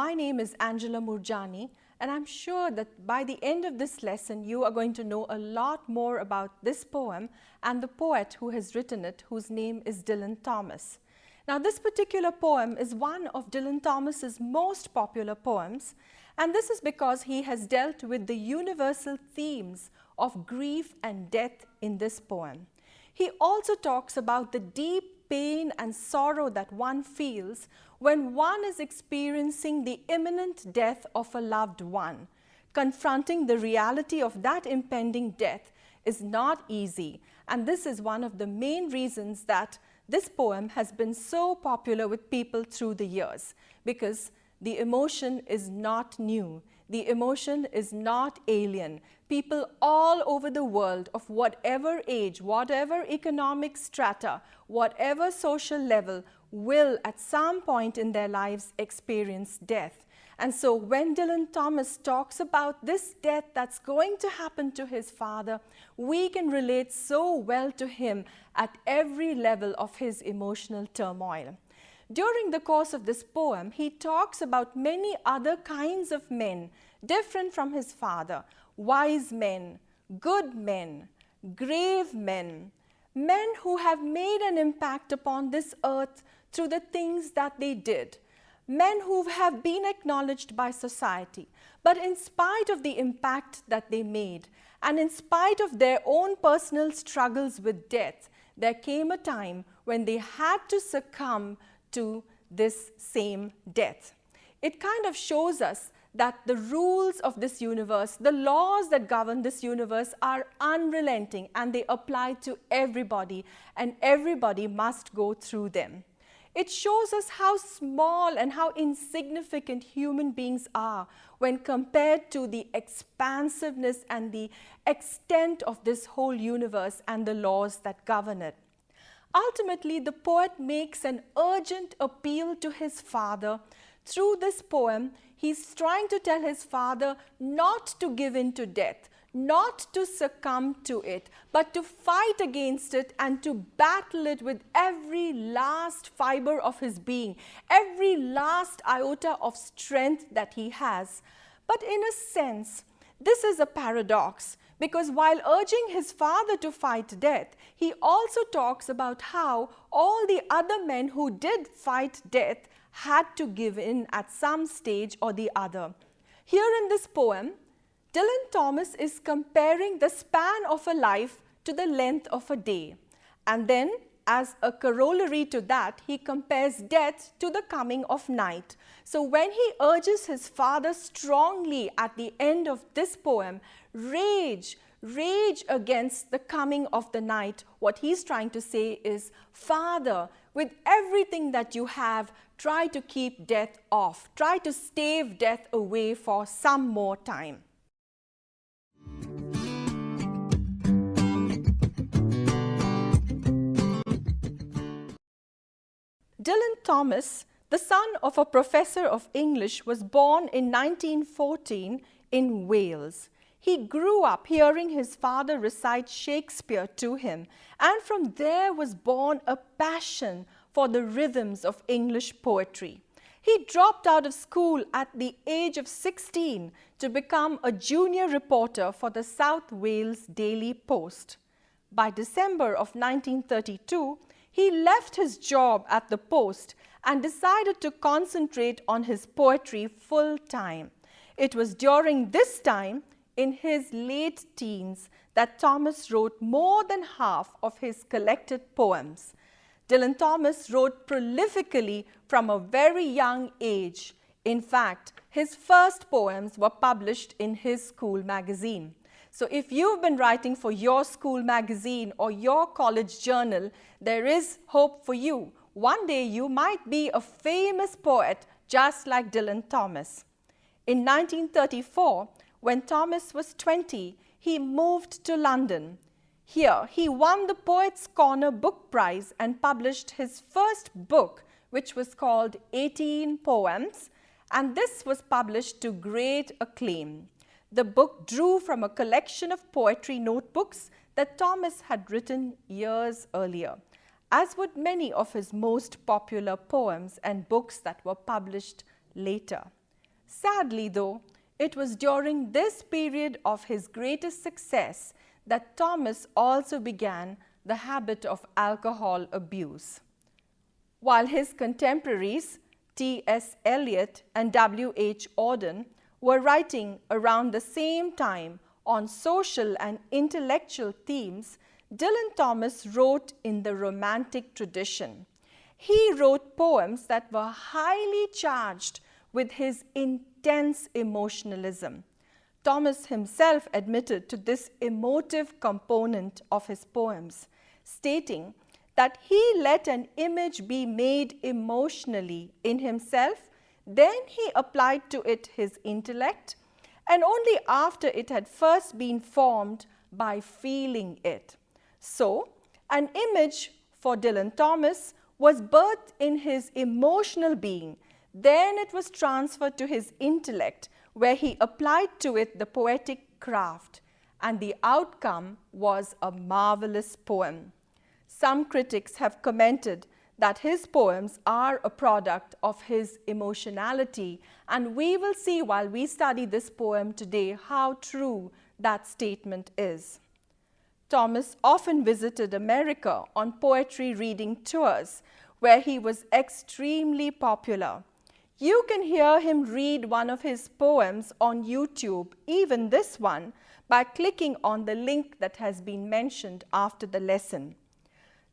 My name is Angela Murjani, and I'm sure that by the end of this lesson you are going to know a lot more about this poem and the poet who has written it, whose name is Dylan Thomas. Now, this particular poem is one of Dylan Thomas's most popular poems, and this is because he has dealt with the universal themes of grief and death in this poem. He also talks about the deep pain and sorrow that one feels when one is experiencing the imminent death of a loved one. Confronting the reality of that impending death is not easy, and this is one of the main reasons that this poem has been so popular with people through the years, because the emotion is not new. The emotion is not alien. People all over the world of whatever age, whatever economic strata, whatever social level will at some point in their lives experience death. And so when Dylan Thomas talks about this death that's going to happen to his father, we can relate so well to him at every level of his emotional turmoil. During the course of this poem, he talks about many other kinds of men, different from his father: wise men, good men, grave men, men who have made an impact upon this earth through the things that they did, men who have been acknowledged by society. But in spite of the impact that they made, and in spite of their own personal struggles with death, there came a time when they had to succumb to this same death. It kind of shows us that the rules of this universe, the laws that govern this universe, are unrelenting and they apply to everybody, and everybody must go through them. It shows us how small and how insignificant human beings are when compared to the expansiveness and the extent of this whole universe and the laws that govern it. Ultimately, the poet makes an urgent appeal to his father. Through this poem, he's trying to tell his father not to give in to death, not to succumb to it, but to fight against it and to battle it with every last fiber of his being, every last iota of strength that he has. But in a sense, this is a paradox, because while urging his father to fight death, he also talks about how all the other men who did fight death had to give in at some stage or the other. Here in this poem, Dylan Thomas is comparing the span of a life to the length of a day. And then, as a corollary to that, he compares death to the coming of night. So when he urges his father strongly at the end of this poem, rage against the coming of the night, what he's trying to say is, Father, with everything that you have, try to keep death off. Try to stave death away for some more time. Dylan Thomas, the son of a professor of English, was born in 1914 in Wales. He grew up hearing his father recite Shakespeare to him, and from there was born a passion for the rhythms of English poetry. He dropped out of school at the age of 16 to become a junior reporter for the South Wales Daily Post. By December of 1932, he left his job at the Post and decided to concentrate on his poetry full time. It was during this time, in his late teens, that Thomas wrote more than half of his collected poems. Dylan Thomas wrote prolifically from a very young age. In fact, his first poems were published in his school magazine. So if you've been writing for your school magazine or your college journal, there is hope for you. One day you might be a famous poet just like Dylan Thomas. In 1934, when Thomas was 20, he moved to London. Here, he won the Poets' Corner Book Prize and published his first book, which was called 18 Poems, and this was published to great acclaim. The book drew from a collection of poetry notebooks that Thomas had written years earlier, as would many of his most popular poems and books that were published later. Sadly though, it was during this period of his greatest success that Thomas also began the habit of alcohol abuse. While his contemporaries, T.S. Eliot and W.H. Auden, were writing around the same time on social and intellectual themes, Dylan Thomas wrote in the Romantic tradition. He wrote poems that were highly charged with his intense emotionalism. Thomas himself admitted to this emotive component of his poems, stating that he let an image be made emotionally in himself, then he applied to it his intellect, and only after it had first been formed by feeling it. So, an image for Dylan Thomas was birthed in his emotional being, then it was transferred to his intellect, where he applied to it the poetic craft, and the outcome was a marvelous poem. Some critics have commented that his poems are a product of his emotionality, and we will see while we study this poem today how true that statement is. Thomas often visited America on poetry reading tours, where he was extremely popular. You can hear him read one of his poems on YouTube, even this one, by clicking on the link that has been mentioned after the lesson.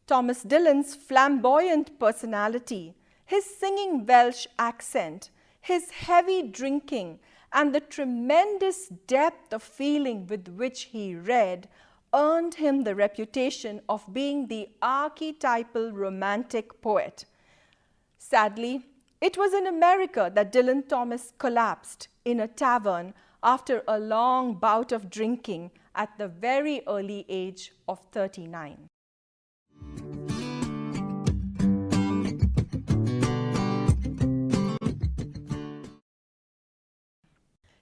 Thomas Dylan's flamboyant personality, his singing Welsh accent, his heavy drinking, and the tremendous depth of feeling with which he read earned him the reputation of being the archetypal romantic poet. Sadly, it was in America that Dylan Thomas collapsed in a tavern after a long bout of drinking at the very early age of 39.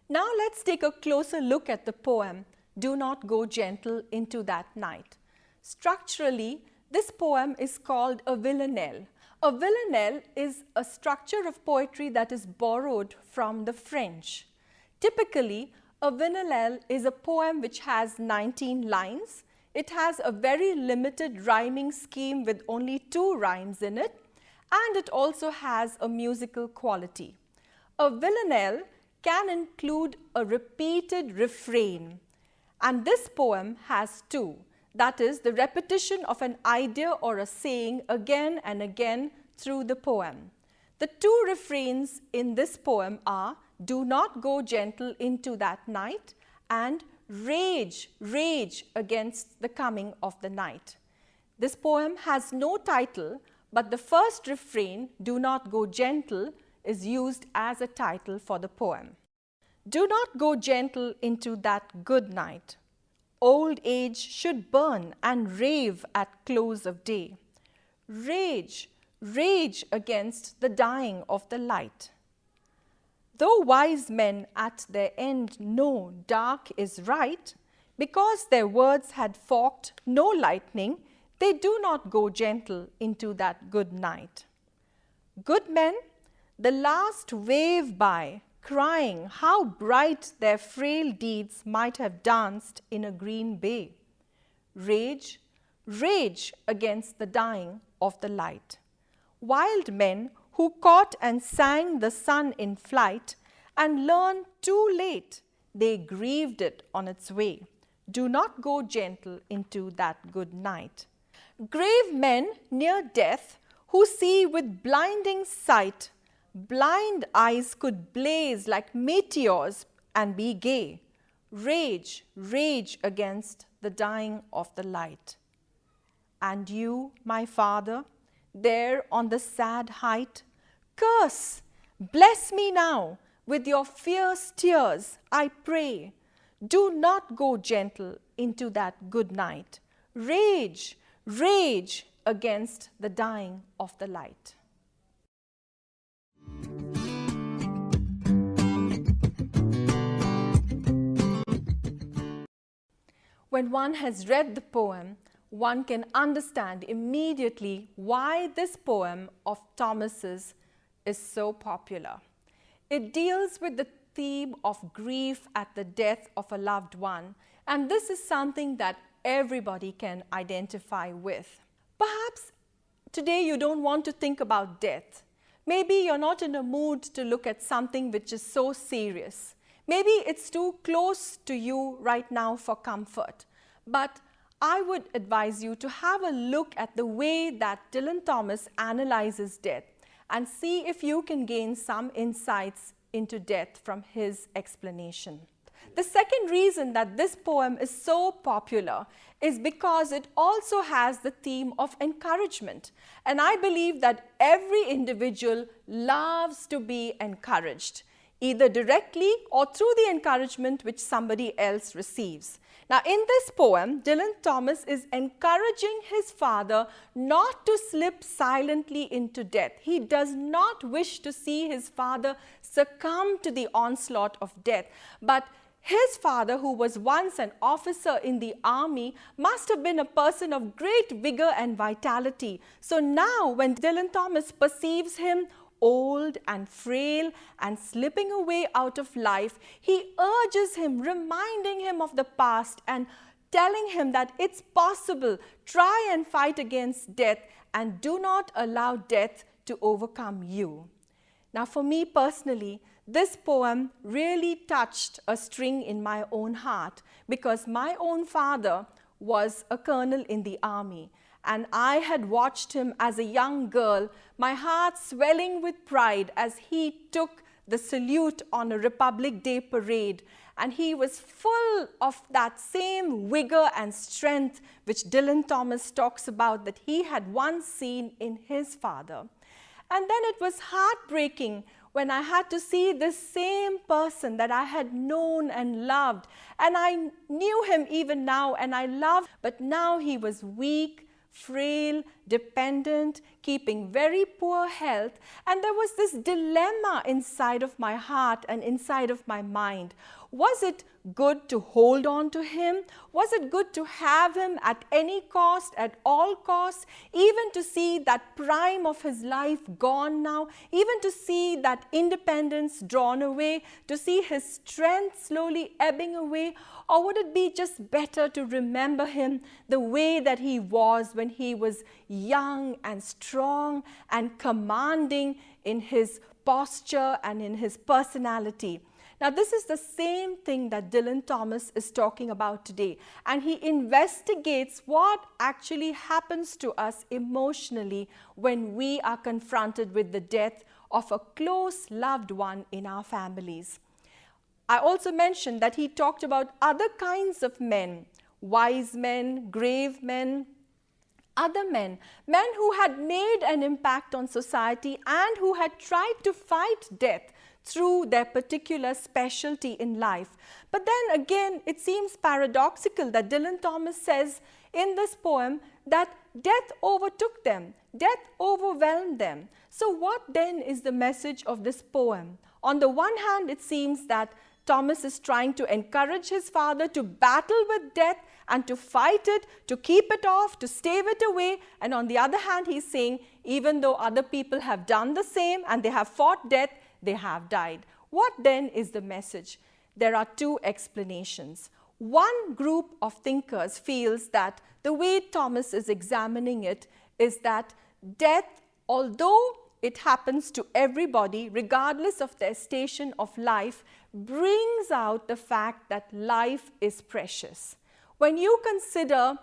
Now let's take a closer look at the poem, Do Not Go Gentle Into That Night. Structurally, this poem is called a villanelle. A villanelle is a structure of poetry that is borrowed from the French. Typically, a villanelle is a poem which has 19 lines. It has a very limited rhyming scheme with only 2 rhymes in it, and it also has a musical quality. A villanelle can include a repeated refrain, and this poem has 2. That is, the repetition of an idea or a saying again and again through the poem. The 2 refrains in this poem are Do not go gentle into that night and Rage, rage against the coming of the night. This poem has no title, but the first refrain, Do not go gentle, is used as a title for the poem. Do not go gentle into that good night. Old age should burn and rave at close of day. Rage, rage against the dying of the light. Though wise men at their end know dark is right, because their words had forked no lightning, they do not go gentle into that good night. Good men, the last wave by, crying how bright their frail deeds might have danced in a green bay. Rage, rage against the dying of the light. Wild men who caught and sang the sun in flight and learned too late, they grieved it on its way. Do not go gentle into that good night. Grave men near death who see with blinding sight, blind eyes could blaze like meteors and be gay. Rage, rage against the dying of the light. And you, my father, there on the sad height, curse, bless me now with your fierce tears, I pray. Do not go gentle into that good night. Rage, rage against the dying of the light. When one has read the poem, one can understand immediately why this poem of Thomas's is so popular. It deals with the theme of grief at the death of a loved one, and this is something that everybody can identify with. Perhaps today you don't want to think about death. Maybe you're not in a mood to look at something which is so serious. Maybe it's too close to you right now for comfort. But I would advise you to have a look at the way that Dylan Thomas analyzes death and see if you can gain some insights into death from his explanation. The second reason that this poem is so popular is because it also has the theme of encouragement. And I believe that every individual loves to be encouraged, either directly or through the encouragement which somebody else receives. Now, in this poem, Dylan Thomas is encouraging his father not to slip silently into death. He does not wish to see his father succumb to the onslaught of death, but his father, who was once an officer in the army, must have been a person of great vigor and vitality. So now, when Dylan Thomas perceives him old and frail and slipping away out of life, he urges him, reminding him of the past and telling him that it's possible. Try and fight against death and do not allow death to overcome you. Now, for me personally, this poem really touched a string in my own heart because my own father was a colonel in the army. And I had watched him as a young girl, my heart swelling with pride as he took the salute on a Republic Day parade. And he was full of that same vigor and strength which Dylan Thomas talks about that he had once seen in his father. And then it was heartbreaking when I had to see this same person that I had known and loved. And I knew him even now and I loved, but now he was weak, frail, dependent, keeping very poor health, and there was this dilemma inside of my heart and inside of my mind. Was it good to hold on to him? Was it good to have him at any cost, at all costs, even to see that prime of his life gone now, even to see that independence drawn away, to see his strength slowly ebbing away? Or would it be just better to remember him the way that he was when he was young and strong and commanding in his posture and in his personality? Now, this is the same thing that Dylan Thomas is talking about today, and he investigates what actually happens to us emotionally when we are confronted with the death of a close loved one in our families. I also mentioned that he talked about other kinds of men, wise men, grave men, other men who had made an impact on society and who had tried to fight death through their particular specialty in life. But then again, it seems paradoxical that Dylan Thomas says in this poem that death overtook them, death overwhelmed them. So what then is the message of this poem? On the one hand, it seems that Thomas is trying to encourage his father to battle with death and to fight it, to keep it off, to stave it away. And on the other hand, he's saying, even though other people have done the same and they have fought death, they have died. What then is the message? There are two explanations. One group of thinkers feels that the way Thomas is examining it is that death, although it happens to everybody, regardless of their station of life, brings out the fact that life is precious. When you consider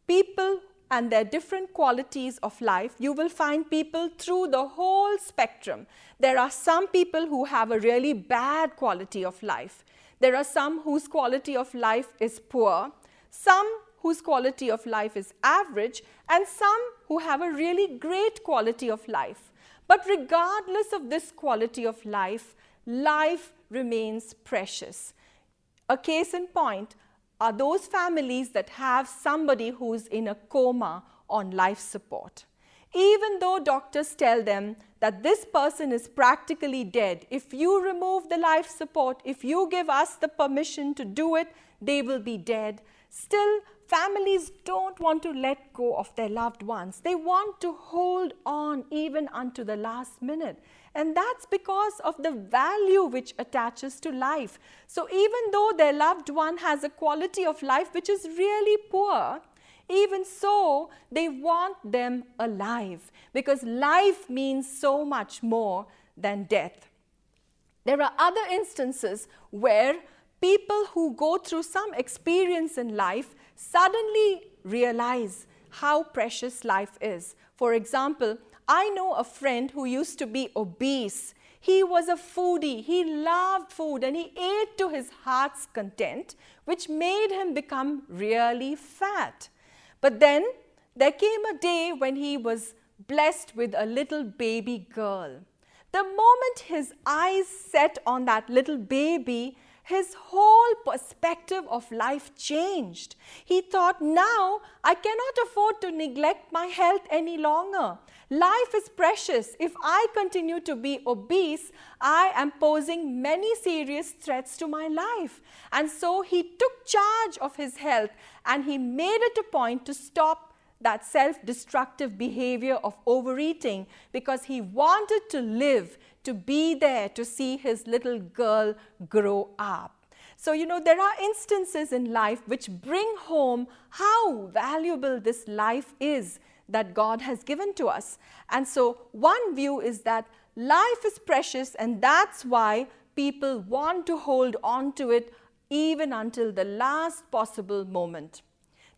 people and their different qualities of life, you will find people through the whole spectrum. There are some people who have a really bad quality of life. There are some whose quality of life is poor, some whose quality of life is average, and some who have a really great quality of life. But regardless of this quality of life, life remains precious. A case in point are those families that have somebody who's in a coma on life support. Even though doctors tell them that this person is practically dead, if you remove the life support, if you give us the permission to do it, they will be dead. Still, families don't want to let go of their loved ones. They want to hold on even unto the last minute. And that's because of the value which attaches to life. So even though their loved one has a quality of life which is really poor, even so, they want them alive because life means so much more than death. There are other instances where people who go through some experience in life suddenly realize how precious life is. For example, I know a friend who used to be obese. He was a foodie. He loved food and he ate to his heart's content, which made him become really fat. But then there came a day when he was blessed with a little baby girl. The moment his eyes set on that little baby, his whole perspective of life changed. He thought, now I cannot afford to neglect my health any longer. Life is precious. If I continue to be obese, I am posing many serious threats to my life. And so he took charge of his health and he made it a point to stop that self-destructive behavior of overeating because he wanted to live, to be there, to see his little girl grow up. So, there are instances in life which bring home how valuable this life is that God has given to us. And so, one view is that life is precious and that's why people want to hold on to it even until the last possible moment.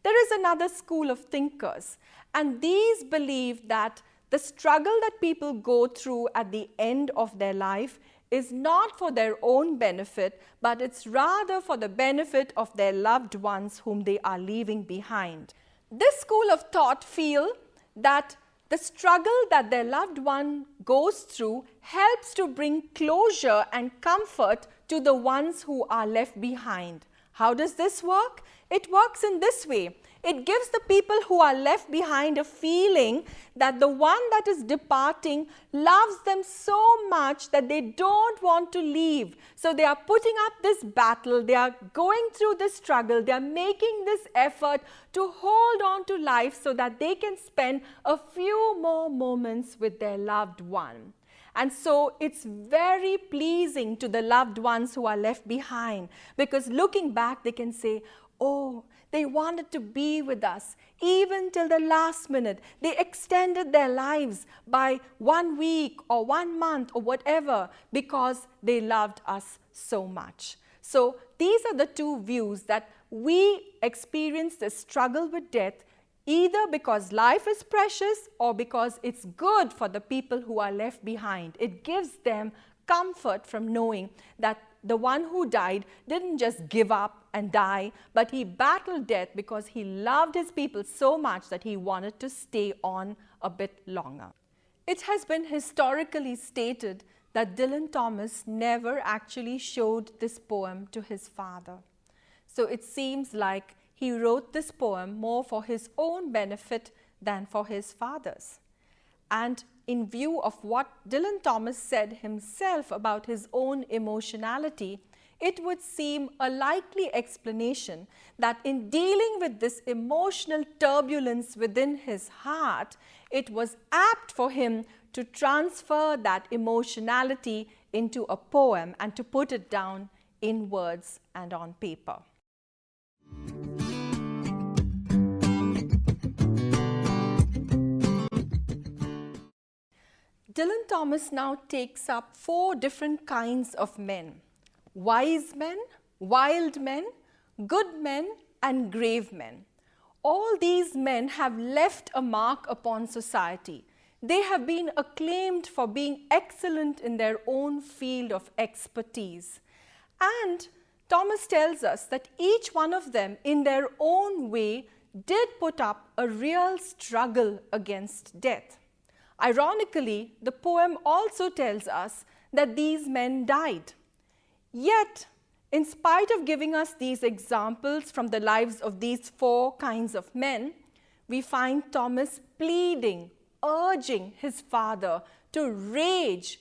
There is another school of thinkers, and these believe that the struggle that people go through at the end of their life is not for their own benefit, but it's rather for the benefit of their loved ones whom they are leaving behind. This school of thought feel that the struggle that their loved one goes through helps to bring closure and comfort to the ones who are left behind. How does this work? It works in this way. It gives the people who are left behind a feeling that the one that is departing loves them so much that they don't want to leave. So they are putting up this battle, they are going through this struggle, they are making this effort to hold on to life so that they can spend a few more moments with their loved one. And so it's very pleasing to the loved ones who are left behind because looking back they can say, oh, they wanted to be with us even till the last minute. They extended their lives by 1 week or 1 month or whatever because they loved us so much. So these are the two views that we experience the struggle with death either because life is precious or because it's good for the people who are left behind. It gives them comfort from knowing that the one who died didn't just give up and die, but he battled death because he loved his people so much that he wanted to stay on a bit longer. It has been historically stated that Dylan Thomas never actually showed this poem to his father. So it seems like he wrote this poem more for his own benefit than for his father's. And in view of what Dylan Thomas said himself about his own emotionality, it would seem a likely explanation that in dealing with this emotional turbulence within his heart, it was apt for him to transfer that emotionality into a poem and to put it down in words and on paper. Dylan Thomas now takes up 4 different kinds of men: wise men, wild men, good men, and grave men. All these men have left a mark upon society. They have been acclaimed for being excellent in their own field of expertise. And Thomas tells us that each one of them, in their own way, did put up a real struggle against death. Ironically, the poem also tells us that these men died. Yet, in spite of giving us these examples from the lives of these 4 kinds of men, we find Thomas pleading, urging his father to rage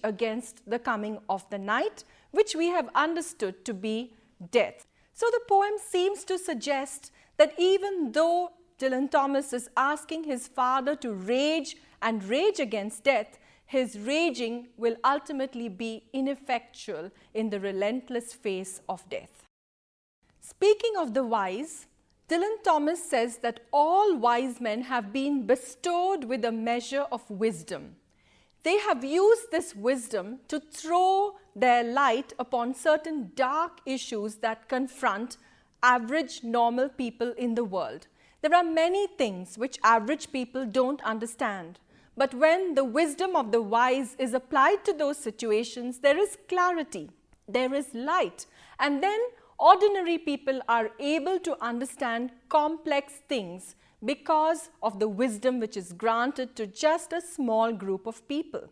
against the coming of the night, which we have understood to be death. So the poem seems to suggest that even though Dylan Thomas is asking his father to rage against death, his raging will ultimately be ineffectual in the relentless face of death. Speaking of the wise, Dylan Thomas says that all wise men have been bestowed with a measure of wisdom. They have used this wisdom to throw their light upon certain dark issues that confront average, normal people in the world. There are many things which average people don't understand. But when the wisdom of the wise is applied to those situations, there is clarity, there is light, and then ordinary people are able to understand complex things because of the wisdom which is granted to just a small group of people.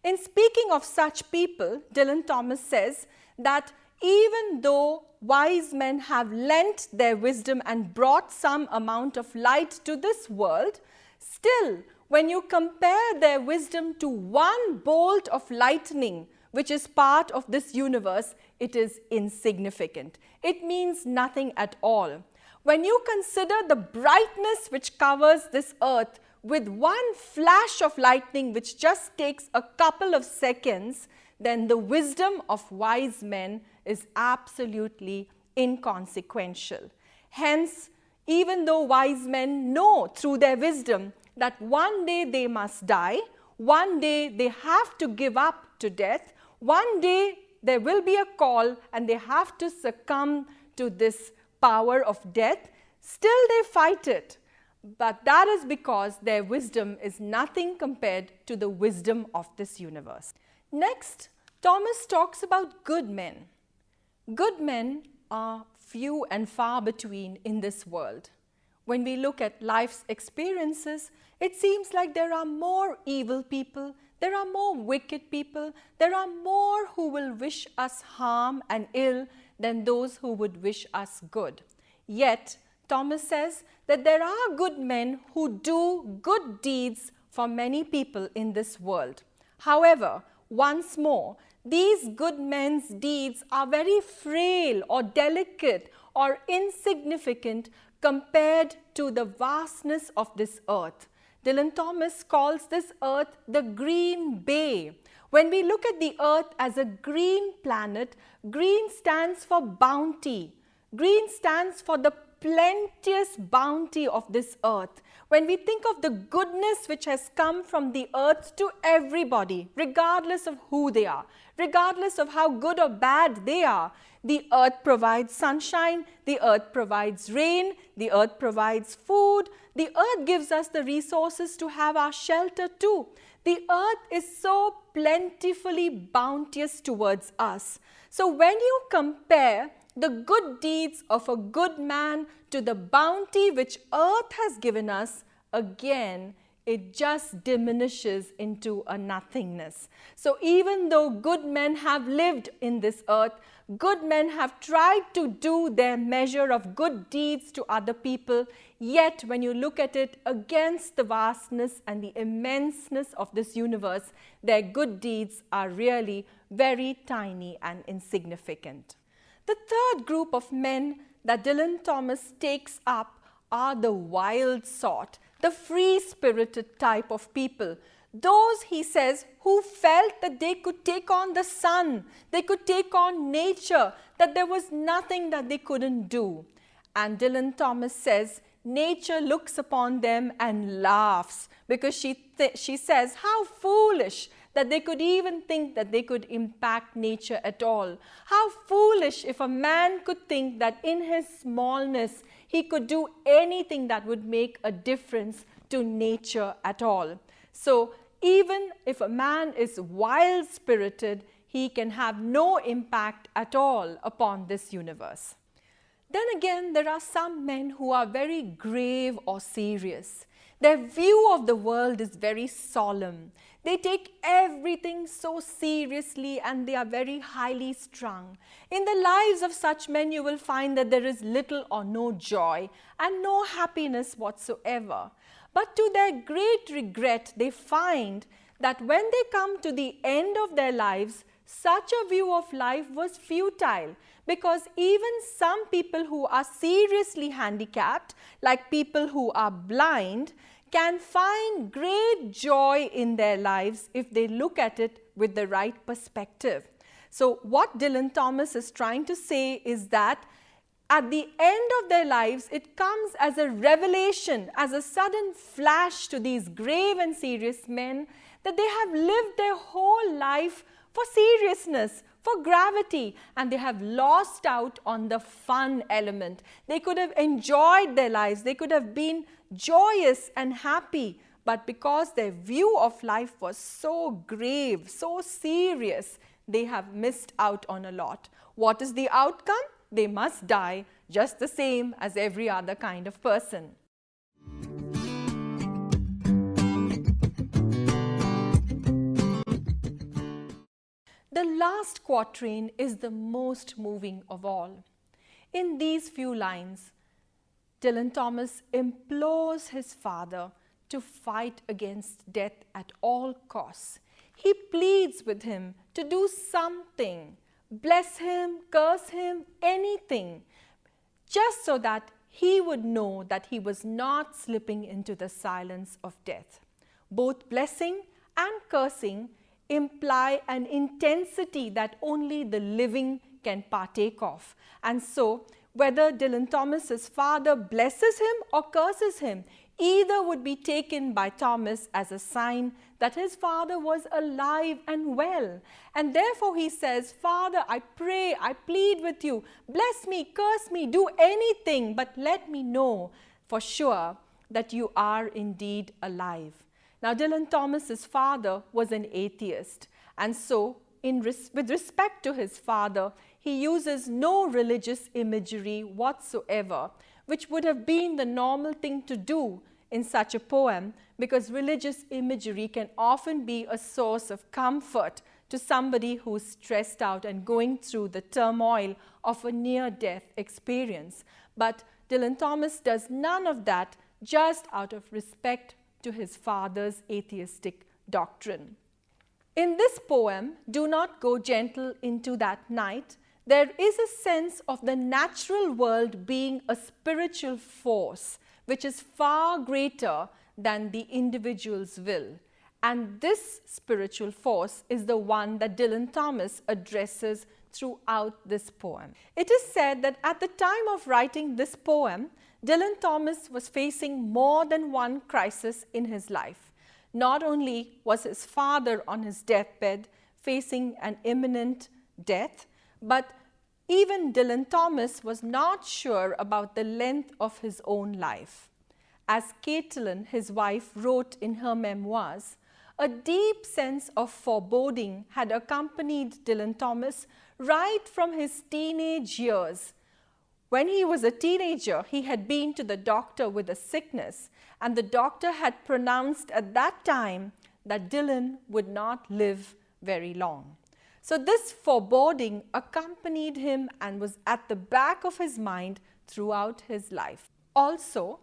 In speaking of such people, Dylan Thomas says that even though wise men have lent their wisdom and brought some amount of light to this world, still, when you compare their wisdom to one bolt of lightning, which is part of this universe, it is insignificant. It means nothing at all. When you consider the brightness which covers this earth with one flash of lightning which just takes a couple of seconds, then the wisdom of wise men is absolutely inconsequential. Hence, even though wise men know through their wisdom that one day they must die, one day they have to give up to death, one day there will be a call and they have to succumb to this power of death, still they fight it. But that is because their wisdom is nothing compared to the wisdom of this universe. Next, Thomas talks about good men. Good men are few and far between in this world. When we look at life's experiences, it seems like there are more evil people, there are more wicked people, there are more who will wish us harm and ill than those who would wish us good. Yet, Thomas says that there are good men who do good deeds for many people in this world. However, once more, these good men's deeds are very frail or delicate or insignificant compared to the vastness of this earth. Dylan Thomas calls this earth the green bay. When we look at the earth as a green planet, green stands for bounty. Green stands for the plenteous bounty of this earth. When we think of the goodness which has come from the earth to everybody, regardless of who they are, regardless of how good or bad they are, the earth provides sunshine, the earth provides rain, the earth provides food, the earth gives us the resources to have our shelter too. The earth is so plentifully bounteous towards us. So when you compare the good deeds of a good man to the bounty which earth has given us, again, it just diminishes into a nothingness. So even though good men have lived in this earth, good men have tried to do their measure of good deeds to other people, yet when you look at it against the vastness and the immenseness of this universe, their good deeds are really very tiny and insignificant. The third group of men that Dylan Thomas takes up are the wild sort, the free-spirited type of people. Those, he says, who felt that they could take on the sun, they could take on nature, that there was nothing that they couldn't do. And Dylan Thomas says, nature looks upon them and laughs because she says, how foolish that they could even think that they could impact nature at all. How foolish if a man could think that in his smallness he could do anything that would make a difference to nature at all. So even if a man is wild-spirited, he can have no impact at all upon this universe. Then again, there are some men who are very grave or serious. Their view of the world is very solemn. They take everything so seriously and they are very highly strung. In the lives of such men, you will find that there is little or no joy and no happiness whatsoever. But to their great regret, they find that when they come to the end of their lives, such a view of life was futile, because even some people who are seriously handicapped, like people who are blind, can find great joy in their lives if they look at it with the right perspective. So what Dylan Thomas is trying to say is that at the end of their lives, it comes as a revelation, as a sudden flash to these grave and serious men that they have lived their whole life for seriousness, for gravity, and they have lost out on the fun element. They could have enjoyed their lives, they could have been joyous and happy, but because their view of life was so grave, so serious, they have missed out on a lot. What is the outcome? They must die just the same as every other kind of person. The last quatrain is the most moving of all. In these few lines, Dylan Thomas implores his father to fight against death at all costs. He pleads with him to do something, bless him, curse him, anything, just so that he would know that he was not slipping into the silence of death. Both blessing and cursing imply an intensity that only the living can partake of. And so, whether Dylan Thomas's father blesses him or curses him, either would be taken by Thomas as a sign that his father was alive and well. And therefore he says, "Father, I pray, I plead with you, bless me, curse me, do anything, but let me know for sure that you are indeed alive." Now, Dylan Thomas's father was an atheist, and so with respect to his father, he uses no religious imagery whatsoever, which would have been the normal thing to do in such a poem, because religious imagery can often be a source of comfort to somebody who's stressed out and going through the turmoil of a near-death experience. But Dylan Thomas does none of that just out of respect to his father's atheistic doctrine. In this poem, "Do Not Go Gentle Into That Night," there is a sense of the natural world being a spiritual force which is far greater than the individual's will. And this spiritual force is the one that Dylan Thomas addresses throughout this poem. It is said that at the time of writing this poem, Dylan Thomas was facing more than one crisis in his life. Not only was his father on his deathbed facing an imminent death, but even Dylan Thomas was not sure about the length of his own life. As Caitlin, his wife, wrote in her memoirs, a deep sense of foreboding had accompanied Dylan Thomas right from his teenage years. When he was a teenager, he had been to the doctor with a sickness, and the doctor had pronounced at that time that Dylan would not live very long. So this foreboding accompanied him and was at the back of his mind throughout his life. Also,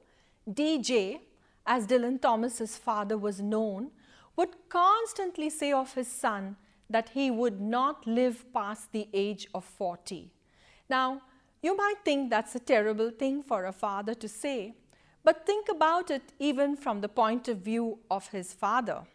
DJ, as Dylan Thomas's father was known, would constantly say of his son that he would not live past the age of 40. Now, you might think that's a terrible thing for a father to say, but think about it even from the point of view of his father.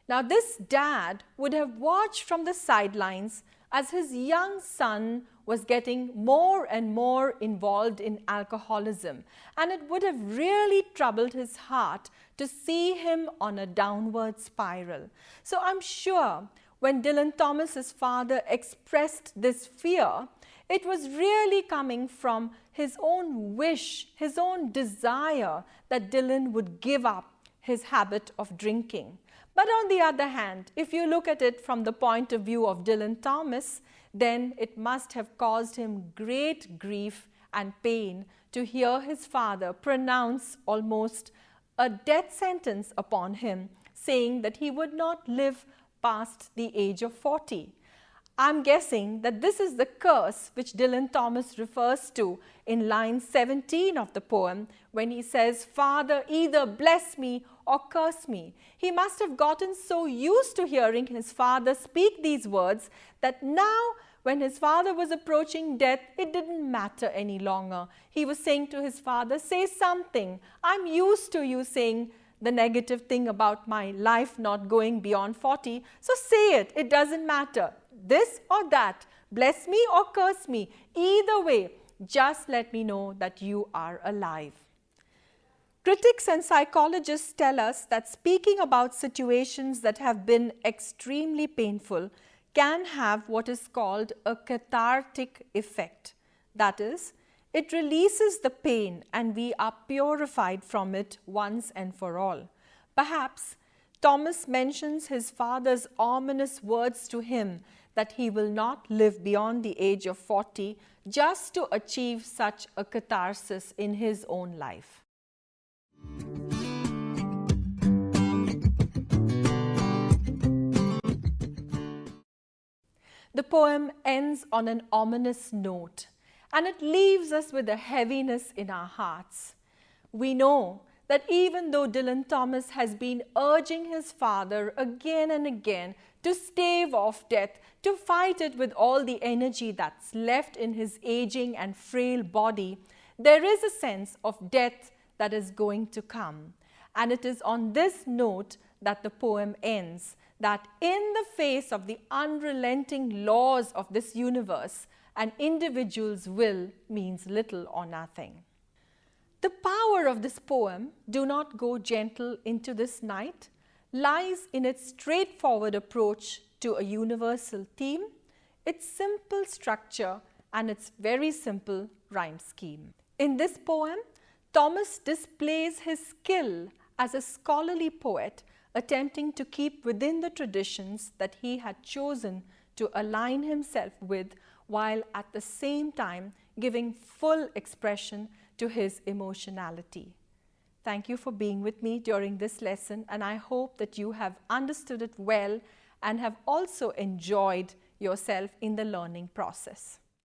Now, this dad would have watched from the sidelines as his young son was getting more and more involved in alcoholism, and it would have really troubled his heart to see him on a downward spiral. So I'm sure when Dylan Thomas's father expressed this fear, it was really coming from his own wish, his own desire that Dylan would give up his habit of drinking. But on the other hand, if you look at it from the point of view of Dylan Thomas, then it must have caused him great grief and pain to hear his father pronounce almost a death sentence upon him, saying that he would not live past the age of 40. I'm guessing that this is the curse which Dylan Thomas refers to in line 17 of the poem when he says, "Father, either bless me or curse me." He must have gotten so used to hearing his father speak these words that now when his father was approaching death, it didn't matter any longer. He was saying to his father, "Say something. I'm used to you saying the negative thing about my life not going beyond 40. So say it. It doesn't matter. This or that. Bless me or curse me. Either way, just let me know that you are alive. Critics and psychologists tell us that speaking about situations that have been extremely painful can have what is called a cathartic effect. That is, it releases the pain and we are purified from it once and for all. Perhaps Thomas mentions his father's ominous words to him that he will not live beyond the age of 40 just to achieve such a catharsis in his own life. The poem ends on an ominous note, and it leaves us with a heaviness in our hearts. We know that even though Dylan Thomas has been urging his father again and again to stave off death, to fight it with all the energy that's left in his aging and frail body, there is a sense of death that is going to come. And it is on this note that the poem ends, that in the face of the unrelenting laws of this universe, an individual's will means little or nothing. The power of this poem, "Do Not Go Gentle Into This Night," lies in its straightforward approach to a universal theme, its simple structure, and its very simple rhyme scheme. In this poem, Thomas displays his skill as a scholarly poet, attempting to keep within the traditions that he had chosen to align himself with, while at the same time giving full expression to his emotionality. Thank you for being with me during this lesson, and I hope that you have understood it well and have also enjoyed yourself in the learning process.